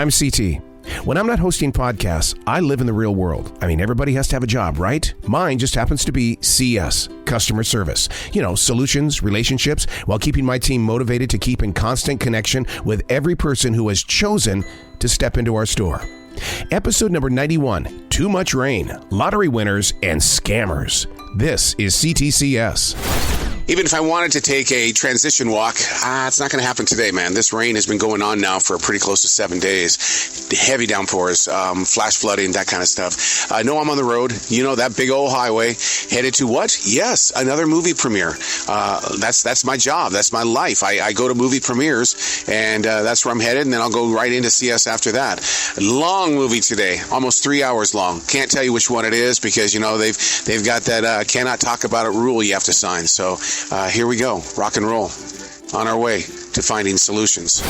I'm CT. When I'm not hosting podcasts, I live in the real world. I mean, everybody has to have a job, right? Mine just happens to be CS, customer service. You know, solutions, relationships, while keeping my team motivated to keep in constant connection with every person who has chosen to step into our store. Episode number 91, Too Much Rain, Lottery Winners, and Scammers. This is C.T.C.S. Even if I wanted to take a transition walk, it's not going to happen today, man. This rain has been going on now for pretty close to 7 days. The heavy downpours, flash flooding, that kind of stuff. I know I'm on the road. You know, that big old highway headed to what? Yes, another movie premiere. That's my job. That's my life. I go to movie premieres, and that's where I'm headed, and then I'll go right into CS after that. Long movie today, almost 3 hours long. Can't tell you which one it is because, you know, they've got that cannot talk about it rule you have to sign. So here we go. Rock and roll. On our way to finding solutions.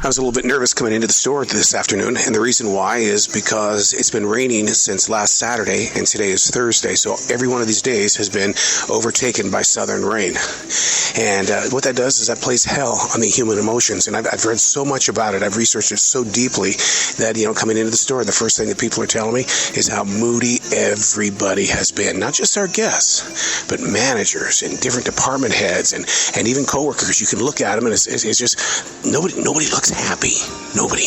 I was a little bit nervous coming into the store this afternoon, and the reason why is because it's been raining since last Saturday, and today is Thursday, so every one of these days has been overtaken by southern rain. And what that does is that plays hell on the human emotions, and I've read so much about it, I've researched it so deeply that, you know, coming into the store, the first thing that people are telling me is how moody everybody has been. Not just our guests, but managers and different department heads and even coworkers. You can look at them and it's just nobody looks happy. Nobody.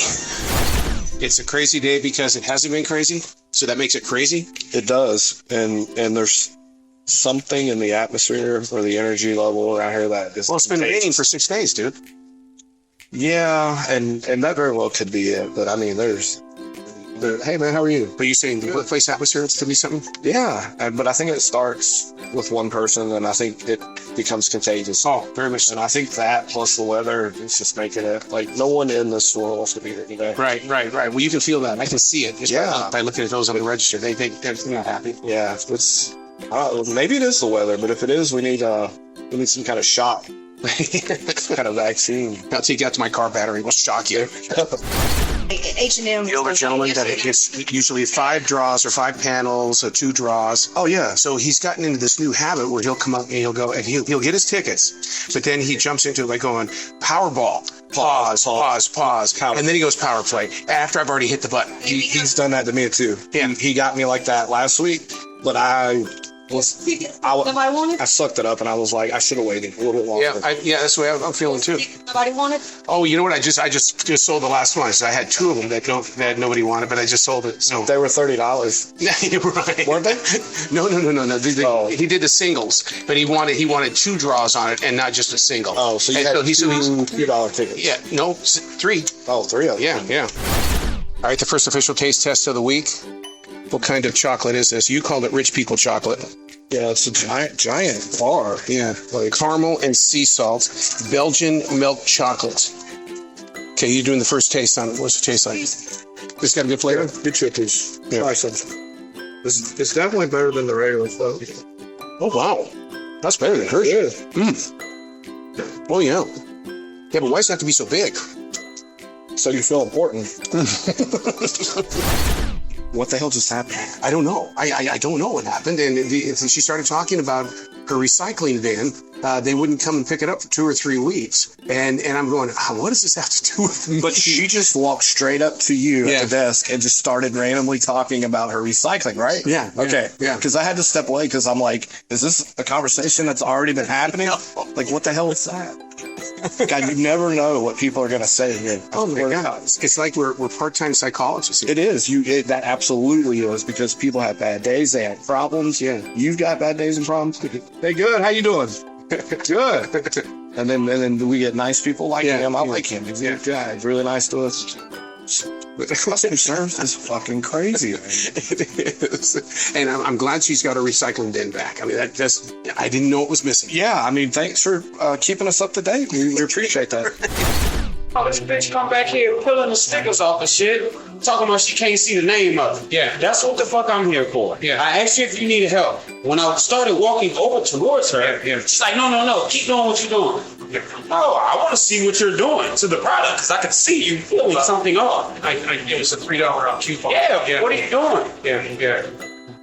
It's a crazy day because it hasn't been crazy, so that makes it crazy. It does, and there's something in the atmosphere or the energy level around here that is. Well, it's been raining for 6 days, dude. Yeah, and that very well could be it. But I mean, hey man, how are you? But you saying the workplace atmosphere to be something? Yeah, but I think it starts with one person, and I think it becomes contagious. Oh, very much so. And I think that plus the weather is just making it like no one in this store wants to be here today. Right. Well, you can feel that. I can see it. Just by looking at those on the register, they're not happy. Yeah, it's maybe it is the weather, but if it is, we need some kind of shot. Some kind of vaccine. I'll take you out to my car battery. We'll shock you. H&M. The older gentleman that it's usually 5 draws or 5 panels or 2 draws. Oh yeah. So he's gotten into this new habit where he'll come up and he'll go and he'll get his tickets, but then he jumps into it by going Powerball, pause, and then he goes Power Play after I've already hit the button. He's done that to me too. Yeah. He got me like that last week, but I sucked it up and I was like, I should have waited a little bit longer. Yeah, that's the way I'm feeling too. Nobody wanted? Oh, you know what? I just sold the last one. So I had 2 of them that nobody wanted, but I just sold it. So they were $30. Right? Weren't they? No. He did the singles, but he wanted 2 draws on it and not just a single. Oh, so you had $2 tickets? Yeah, no, 3. Oh, 3 of them. Yeah. All right, the first official taste test of the week. What kind of chocolate is this? You called it rich people chocolate. Yeah, it's a giant bar. Yeah, like caramel and sea salt, Belgian milk chocolate. Okay, you're doing the first taste on it. What's it taste like? This got a good flavor? Good chippies. Yeah. Try some. It's definitely better than the regular stuff. Oh, wow. That's better than Hershey. Oh, yeah. Yeah, but why does it have to be so big? So you feel important. What the hell just happened? I don't know. I don't know what happened. And she started talking about her recycling van. They wouldn't come and pick it up for 2 or 3 weeks. And I'm going, what does this have to do with me? But she just walked straight up to you at the desk and just started randomly talking about her recycling, right? Yeah. Okay. Yeah. Because I had to step away because I'm like, is this a conversation that's already been happening? Like, what the hell is that? God, you never know what people are going to say here. Oh my God. It's like we're part-time psychologists here. It is. That absolutely is, because people have bad days. They have problems. Yeah. You've got bad days and problems. Hey, good. How you doing? Good. And then we get nice people like him. I like him. He's a good guy. He's really nice to us. Customer service is fucking crazy. It is. And I'm glad she's got her recycling bin back. I mean, I didn't know it was missing. Yeah, I mean, thanks for keeping us up to date. We appreciate that. Oh, this bitch come back here pulling the stickers off and shit, talking about she can't see the name of it. Yeah, that's what the fuck I'm here for. Yeah, I asked you if you needed help. When I started walking over towards her, she's like, no, keep doing what you're doing. No, I want to see what you're doing to the product, because I can see you pulling something off. It was a $3 coupon. Yeah, what are you doing? Yeah.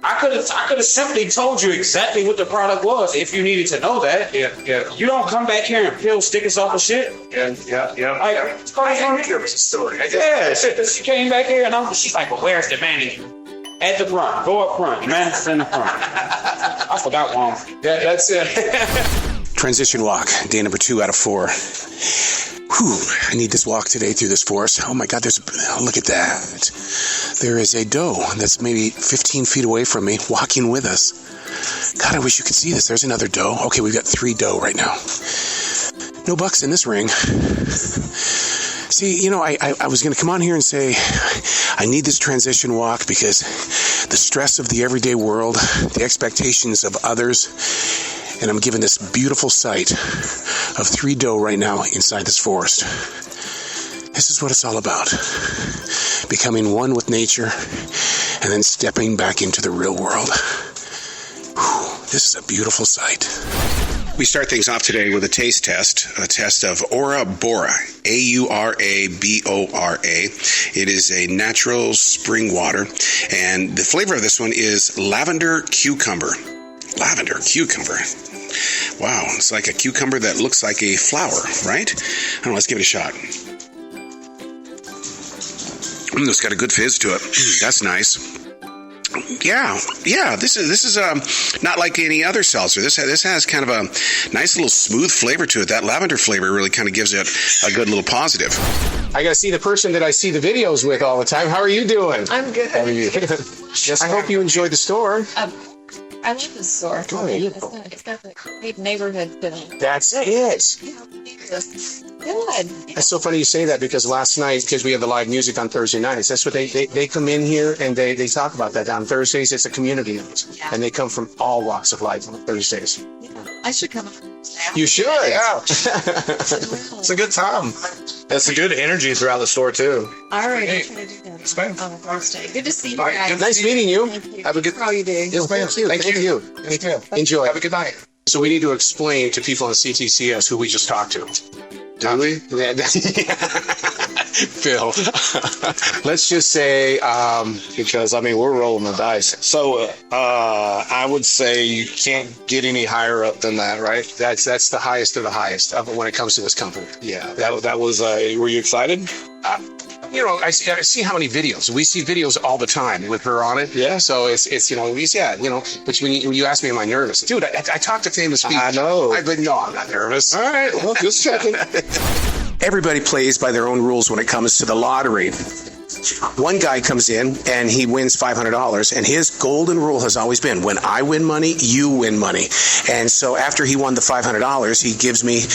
I could have simply told you exactly what the product was if you needed to know that. Yeah. You don't come back here and peel stickers off of shit. Yeah. I heard there was a story. Yeah, she came back here and she's like, well, where's the manager? At the front. Go up front. Manager's in the front. I forgot one. Yeah, that's it. Transition walk, day number 2 out of 4. Whew, I need this walk today through this forest. Oh my God, look at that. There is a doe that's maybe 15 feet away from me walking with us. God, I wish you could see this. There's another doe. Okay, we've got 3 doe right now. No bucks in this ring. See, I was going to come on here and say I need this transition walk because the stress of the everyday world, the expectations of others, and I'm given this beautiful sight of 3 doe right now inside this forest. This is what it's all about. Becoming one with nature and then stepping back into the real world. Whew, this is a beautiful sight. We start things off today with a taste test, a test of Aura Bora, A-U-R-A-B-O-R-A. It is a natural spring water, and the flavor of this one is lavender cucumber. Lavender cucumber. Wow, it's like a cucumber that looks like a flower, right? I don't know, let's give it a shot. It's got a good fizz to it. That's nice. Yeah. This is not like any other seltzer. This has kind of a nice little smooth flavor to it. That lavender flavor really kind of gives it a good little positive. I got to see the person that I see the videos with all the time. How are you doing? I'm good. How are you? I hope you enjoyed the store. I love this store. Oh, beautiful. It's got the great neighborhood feel. That's it. Good. That's so funny you say that because last night, because we have the live music on Thursday nights, that's what they come in here and they talk about that. On Thursdays, it's a community night. Yeah. And they come from all walks of life on Thursdays. Yeah. I should come. You should, yeah. It's a good time. That's a good energy throughout the store, too. All right. Hey. I'll try to do that Yes, ma'am. on Thursday. Good to see you All right, guys. nice meeting you. Thank you. Have a good For all you do. Yes, ma'am. Thank you. Thank you. Enjoy. Have a good night. So we need to explain to people on C.T.C.S. who we just talked to. Do we? Phil. Let's just say, because we're rolling the dice. So I would say you can't get any higher up than that, right? That's the highest of the highest when it comes to this company. Yeah, that was. Were you excited? I see how many videos. We see videos all the time with her on it. Yeah. So it's But when you ask me, am I nervous? Dude, I talk to famous people. I know. But no, I'm not nervous. All right. Well, just checking. Everybody plays by their own rules when it comes to the lottery. One guy comes in and he wins $500, and his golden rule has always been, when I win money, you win money. And so after he won the $500, he gives me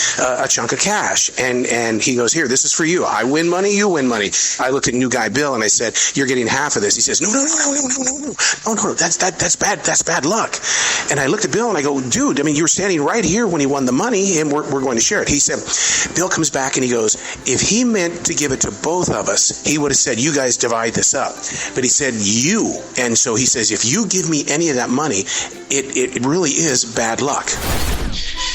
a chunk of cash, and he goes, here, this is for you. I win money, you win money. I looked at new guy Bill and I said, you're getting half of this. He says, no, that's bad luck. And I looked at Bill and I go, dude, you were standing right here when he won the money, and we're going to share it. He said, Bill comes back and he goes, if he meant to give it to both of us, he would have said, you guys divide this up. But he said you. And so he says, if you give me any of that money, it really is bad luck.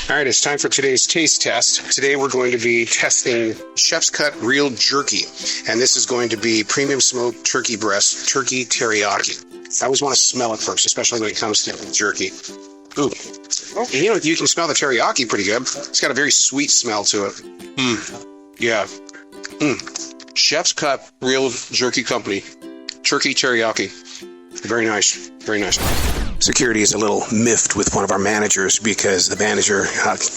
All right, it's time for today's taste test. Today we're going to be testing Chef's Cut Real Jerky. And this is going to be premium smoked turkey breast, turkey teriyaki. I always want to smell it first, especially when it comes to jerky. Ooh. You can smell the teriyaki pretty good. It's got a very sweet smell to it. Yeah. Chef's Cut Real Jerky Company. Turkey teriyaki. Very nice. Very nice. Security is a little miffed with one of our managers because the manager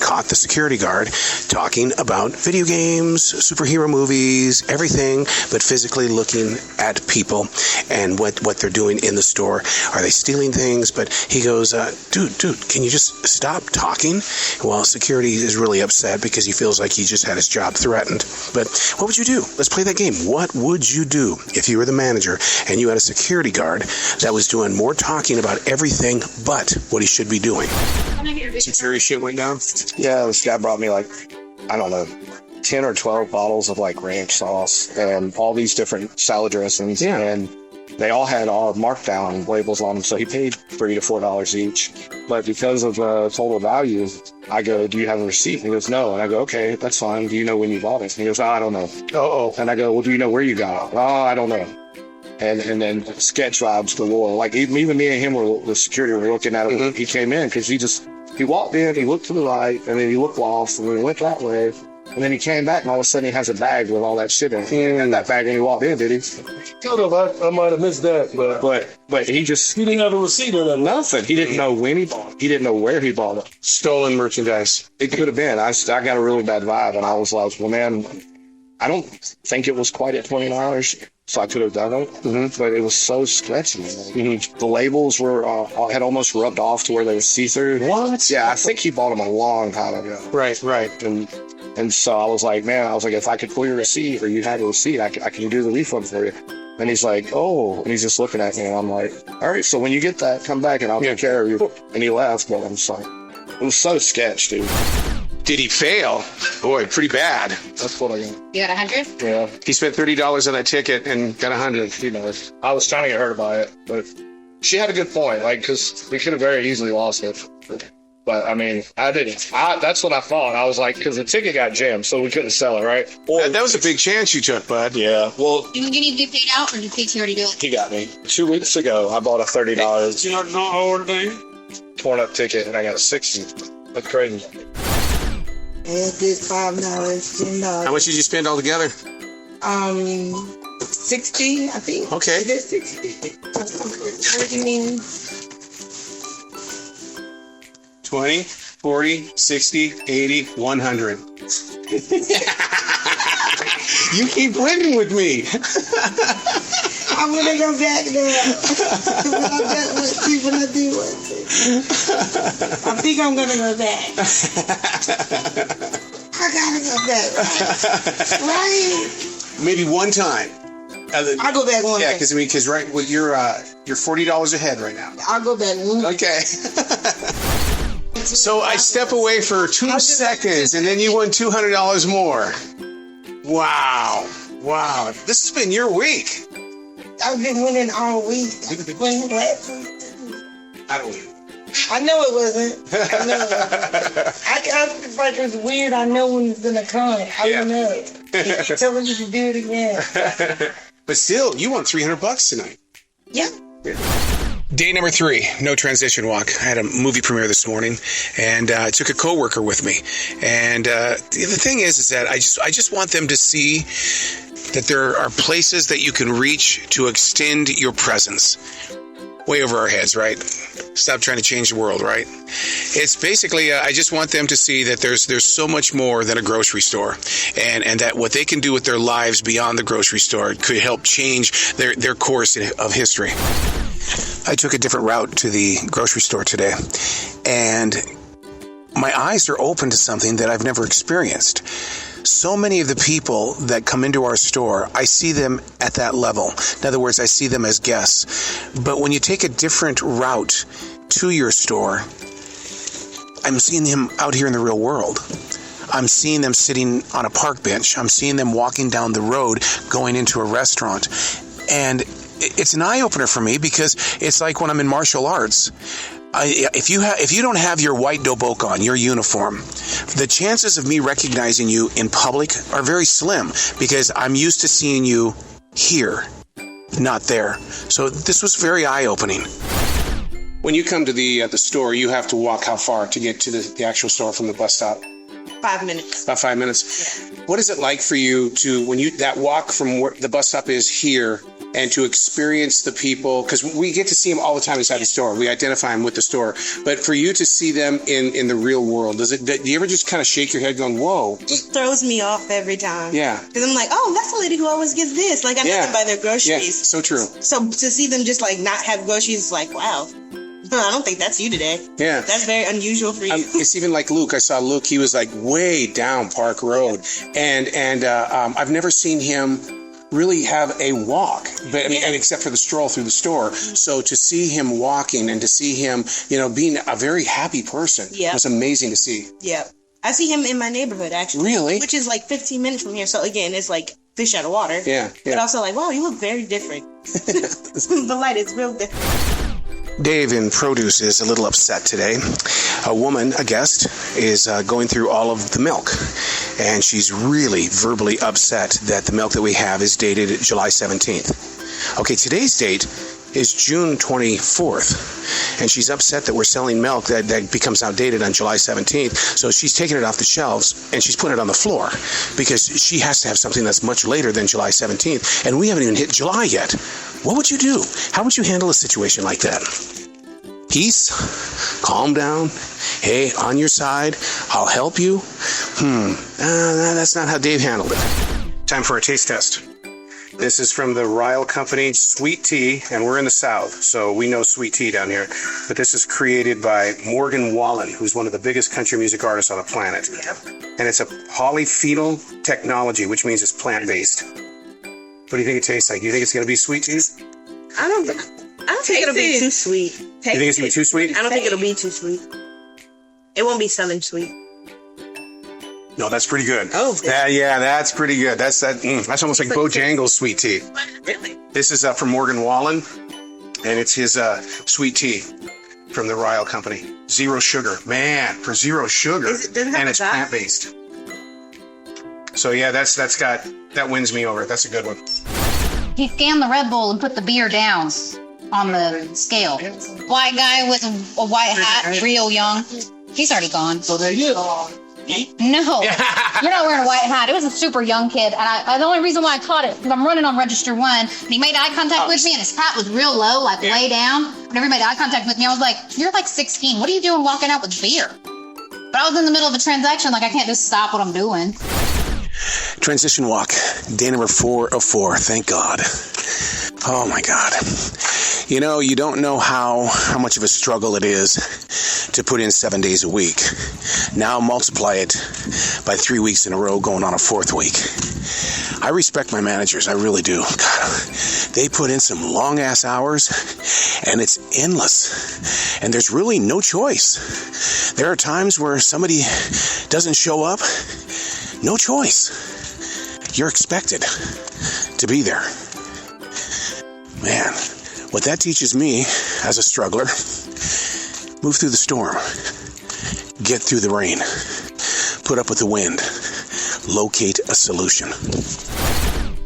caught the security guard talking about video games, superhero movies, everything, but physically looking at people and what they're doing in the store. Are they stealing things? But he goes, dude, can you just stop talking? Well, security is really upset because he feels like he just had his job threatened. But what would you do? Let's play that game. What would you do if you were the manager and you had a security guard that was doing more talking about everything but what he should be doing? Some serious shit went down? Yeah, this guy brought me 10 or 12 bottles of ranch sauce and all these different salad dressings. Yeah. And they all had all markdown labels on them. So he paid $3 to $4 each. But because of the total value, I go, do you have a receipt? And he goes, no. And I go, okay, that's fine. Do you know when you bought it? And he goes, I don't know. And I go, well, do you know where you got it? Oh, I don't know. And then sketch vibes galore. Like even me and him were the security were looking at him when he came in, because he walked in, he looked to the right, and then he looked off, and then he went that way, and then he came back, and all of a sudden he has a bag with all that shit in it. He didn't have that bag when he walked in, did he? Could have. I might have missed that, But he didn't have a receipt or nothing. nothing. He didn't know when he bought it. He didn't know where he bought it. Stolen merchandise. It could have been. I got a really bad vibe, and I was like, well, man, I don't think it was quite at $20, so I could have done it. But it was so sketchy. The labels were had almost rubbed off to where they were see-through. What? Yeah, I think he bought them a long time ago. Right. And so I was like, if I could pull your receipt, or you had a receipt, I can do the refund for you. And he's like, oh, and he's just looking at me, and I'm like, all right, so when you get that, come back and I'll take care of you. And he left, but I'm just like, it was so sketch, dude. Did he fail? Boy, pretty bad. That's what I got. You got 100? Yeah. He spent $30 on that ticket and got 100. You know, I was trying to get her to buy it, but she had a good point, like, because we could have very easily lost it. But I mean, I didn't. That's what I thought. I was like, because the ticket got jammed, so we couldn't sell it, right? That was a big chance you took, bud. Yeah. Well, You need to get paid out, or did PT already do it? he got me 2 weeks ago. I bought a $30 You know the order thing? torn up ticket, and I got a 60. That's crazy. I did $5, $10. How much did you spend altogether? 60, I think. Okay. I did 60. 20, 40, 60, 80, 100. You keep winning with me. I'm gonna go back there. See what I do with it. I think I'm gonna go back. I gotta go back. Right? Maybe one time. I'll go back one Yeah, day. because right, well, you're $40 ahead right now. I'll go back one day. Okay. So I step away for 2 seconds, and then you won $200 more. Wow. This has been your week. I've been winning all week. Winning last week. I don't know. I know it wasn't. I know it. I feel like it's weird. I know when it's gonna come. I don't know. He's telling me to do it again. But still, you won $300 tonight. Yeah. Day number 3, no transition walk. I had a movie premiere this morning, and I took a coworker with me. And the thing is that I just want them to see that there are places that you can reach to extend your presence. Way over our heads, right? Stop trying to change the world, right? It's basically, I just want them to see that there's so much more than a grocery store, and that what they can do with their lives beyond the grocery store could help change their course of history. I took a different route to the grocery store today, and my eyes are open to something that I've never experienced. So many of the people that come into our store, I see them at that level. In other words, I see them as guests. But when you take a different route to your store, I'm seeing them out here in the real world. I'm seeing them sitting on a park bench. I'm seeing them walking down the road, going into a restaurant. And it's an eye-opener for me, because it's like when I'm in martial arts. If you don't have your white dobok on, your uniform, the chances of me recognizing you in public are very slim, because I'm used to seeing you here, not there. So this was very eye-opening. When you come to the store, you have to walk how far to get to the actual store from the bus stop? 5 minutes. About 5 minutes. Yeah. What is it like for you that walk from where the bus stop is here, and to experience the people, because we get to see them all the time inside the store. We identify them with the store. But for you to see them in the real world, do you ever just kind of shake your head going, whoa? It throws me off every time. Yeah. Because I'm like, oh, that's the lady who always gets this. Like, I know them by their groceries. Yeah, so true. So to see them just like not have groceries, it's like, wow. I don't think that's you today. Yeah. That's very unusual for you. It's even like Luke. I saw Luke. He was like way down Park Road. And I've never seen him really have a walk, but I mean, and except for the stroll through the store. So to see him walking and to see him, being a very happy person was amazing to see. Yeah. I see him in my neighborhood, actually. Really? Which is like 15 minutes from here. So again, it's like fish out of water. Yeah. But also like, wow, you look very different. The light is real different. Dave in produce is a little upset today. A woman, a guest, is going through all of the milk. and she's really verbally upset that the milk that we have is dated July 17th. Okay, today's date is June 24th, and she's upset that we're selling milk that becomes outdated on July 17th, so she's taking it off the shelves and she's putting it on the floor because she has to have something that's much later than July 17th, and we haven't even hit July yet. What would you do? How would you handle a situation like that? Peace, calm down, hey, on your side, I'll help you. That's not how Dave handled it. Time for a taste test. This is from the Ryle Company Sweet Tea, and we're in the South, so we know sweet tea down here. But this is created by Morgan Wallen, who's one of the biggest country music artists on the planet. And it's a polyphenol technology, which means it's plant-based. What do you think it tastes like? Do you think it's going to be sweet tea? I don't think it'll be too sweet. You think it's going to be too sweet? I don't think it'll be too sweet. It won't be Southern sweet. No, that's pretty good. Oh. Yeah, that's pretty good. That's almost like Bojangles sweet tea. Really? This is from Morgan Wallen, and it's his sweet tea from the Ryle Company. Zero sugar. Man, for zero sugar. And it's plant-based. So yeah, that wins me over. That's a good one. He scanned the Red Bull and put the beer down on the scale. White guy with a white hat, real young. He's already gone. So there you go. No, you're not wearing a white hat. It was a super young kid, and the only reason why I caught it is I'm running on register 1, and he made eye contact with me, and his hat was real low, like way down. Whenever he made eye contact with me, I was like, "You're like 16. What are you doing walking out with beer?" But I was in the middle of a transaction, like I can't just stop what I'm doing. Transition walk, day number 4 of 4. Thank God. Oh my God. You know, you don't know how much of a struggle it is to put in 7 days a week. Now multiply it by 3 weeks in a row going on a 4th week. I respect my managers, I really do. God, they put in some long ass hours and it's endless. And there's really no choice. There are times where somebody doesn't show up. No choice. You're expected to be there. Man, what that teaches me as a struggler, move through the storm, get through the rain, put up with the wind, locate a solution.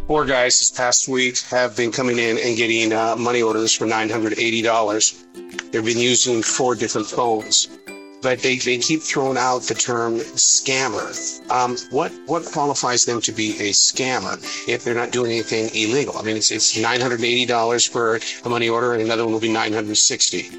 4 guys this past week have been coming in and getting money orders for $980. They've been using 4 different phones, but they keep throwing out the term scammer. What qualifies them to be a scammer if they're not doing anything illegal? I mean, it's $980 for a money order, and another one will be $960.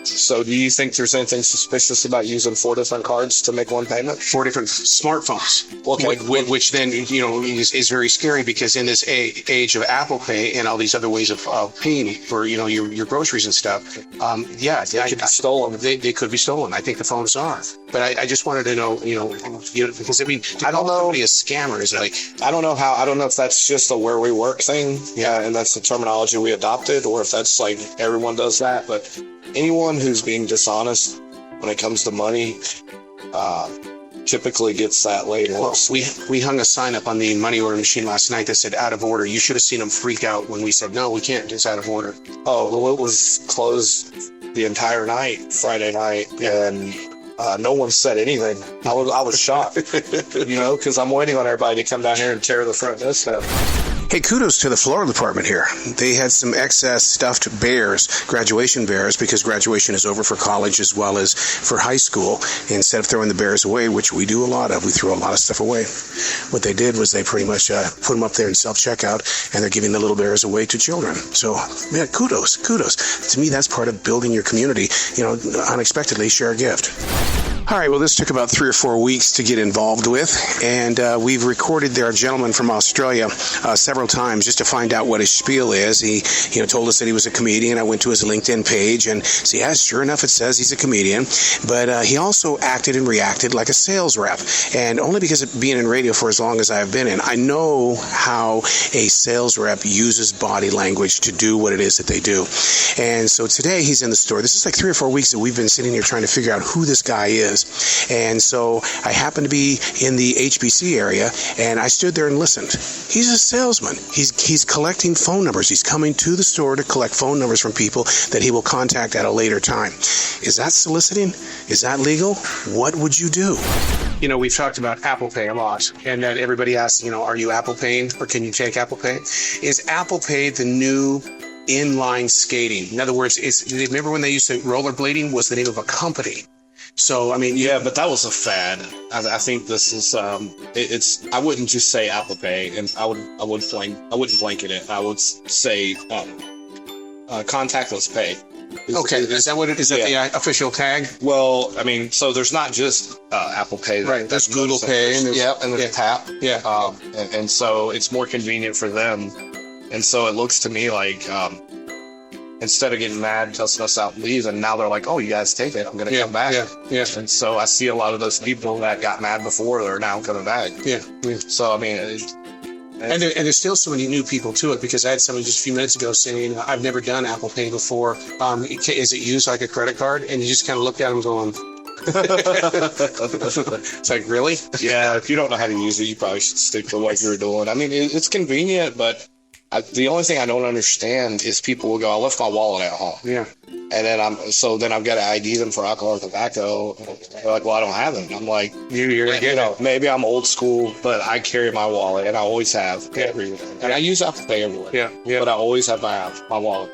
So do you think there's anything suspicious about using 4 different cards to make one payment? 4 different smartphones, Okay. which then, you know, is very scary because in this age of Apple Pay and all these other ways of paying for, you know, your groceries and stuff, They could be stolen. They could be stolen. I think the phones are. But I just wanted to know, because I mean, I don't know. Somebody a scammer is like, I don't know if that's just a where we work thing, and that's the terminology we adopted, or if that's like everyone does that. But anyone who's being dishonest when it comes to money typically gets that label. well, we hung a sign up on the money order machine last night that said out of order. You should have seen them freak out when we said, no, we can't, it's out of order. Oh, well, it was closed the entire night, Friday night, and no one said anything. I was shocked, because I'm waiting on everybody to come down here and tear the front desk up. Hey, kudos to the floral department here. They had some excess stuffed bears, graduation bears, because graduation is over for college as well as for high school. Instead of throwing the bears away, which we do a lot of, we throw a lot of stuff away. What they did was they pretty much put them up there in self-checkout, and they're giving the little bears away to children. So, man, kudos. To me, that's part of building your community. Unexpectedly share a gift. All right, well, this took about 3 or 4 weeks to get involved with, and we've recorded there a gentleman from Australia several times just to find out what his spiel is. He told us that he was a comedian. I went to his LinkedIn page, and sure enough, it says he's a comedian, but he also acted and reacted like a sales rep, and only because of being in radio for as long as I've been in, I know how a sales rep uses body language to do what it is that they do. And so today he's in the store. This is like 3 or 4 weeks that we've been sitting here trying to figure out who this guy is. And so I happened to be in the HBC area, and I stood there and listened. He's a salesman. He's collecting phone numbers. He's coming to the store to collect phone numbers from people that he will contact at a later time. Is that soliciting? Is that legal? What would you do? we've talked about Apple Pay a lot, and that everybody asks, are you Apple Paying or can you take Apple Pay? Is Apple Pay the new inline skating? In other words, remember when they used to rollerblading was the name of a company. So, I mean, yeah, but that was a fad. I think this is I wouldn't just say Apple Pay, and I wouldn't blanket it. I would say contactless pay. Okay, is that what it is? That the official tag? Well, I mean, so there's not just Apple Pay. Right, there's Google Pay. And there's Tap. Yeah. And so it's more convenient for them. And so it looks to me like instead of getting mad, testing us out, leave, and now they're like, oh, you guys take it, I'm going to come back. Yeah. And so I see a lot of those people that got mad before, they're now coming back. Yeah. So, I mean... And there's still so many new people to it, because I had someone just a few minutes ago saying, I've never done Apple Pay before. Is it used like a credit card? And you just kind of looked at them going... It's like, really? Yeah, if you don't know how to use it, you probably should stick to what you're doing. I mean, it's convenient, but the only thing I don't understand is people will go, I left my wallet at home. Yeah. And then I've got to ID them for alcohol or tobacco. They're like, well, I don't have it. And I'm like, maybe I'm old school, but I carry my wallet, and I always have everywhere. And I use Apple Pay everywhere. Yeah. But I always have my wallet.